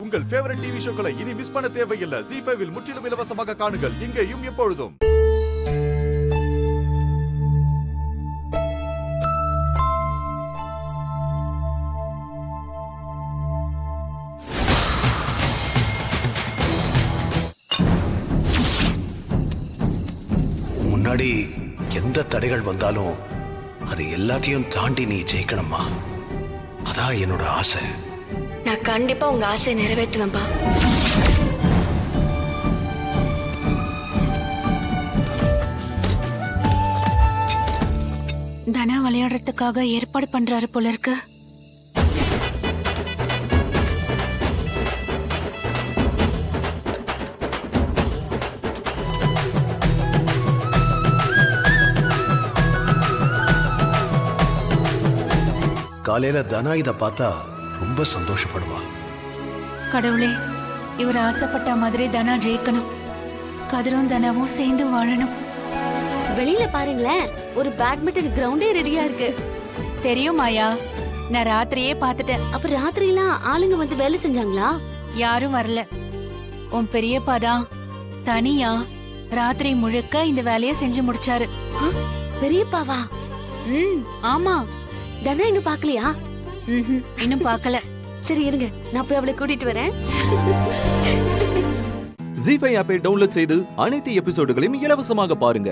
உங்கள் favourite TV ஷோக்களை இனி miss பண்ண தேவையில்லை. ZEE5 இல் முற்றிலும் இலவசமாக காணுங்கள், இங்கேயும் எப்பொழுதும். முன்னாடி எந்த தடைகள் வந்தாலும் அது எல்லாத்தையும் தாண்டி நீ ஜெயிக்கணுமா? அதான் என்னோட ஆசை. நான் கண்டிப்பா உங்க ஆசையை நிறைவேற்றுவேன்பா. தனா விளையாடுறதுக்காக ஏற்பாடு பண்றாரு போல இருக்கு. காலையில தனா இத பார்த்தா ரொம்ப சந்தோஷப்படுவா. கடவுளே, இவர் ஆசைப்பட்ட மாதிரி தனா ஜெயிக்கணும். கதிரும் தனாவும் சேர்ந்து வாழணும். வெளியில பாருங்களேன், ஒரு பேட்மிண்டன் கிரவுண்டே ரெடியா இருக்கு. தெரியும் மாயா, நான் ராத்திரியே பார்த்துட்டேன். அப்ப ராத்திரியெல்லாம் ஆளுங்க வந்து வேலை செஞ்சாங்களா? யாரும் வரல. உன் பெரியப்பா தான் தனியா ராத்திரி முழுக்க இந்த வேலையை செஞ்சு முடிச்சாரு. பெரியப்பாவா? ஆமா. தனா இன்னும் பாக்கலையா? இன்னும் பார்க்கல. சரி இருங்க, நான் போய் அவளை கூட்டிட்டு வரேன். ZEE5 ஆப்பை டவுன்லோட் செய்து அனைத்து எபிசோடுகளையும் இலவசமாக பாருங்க.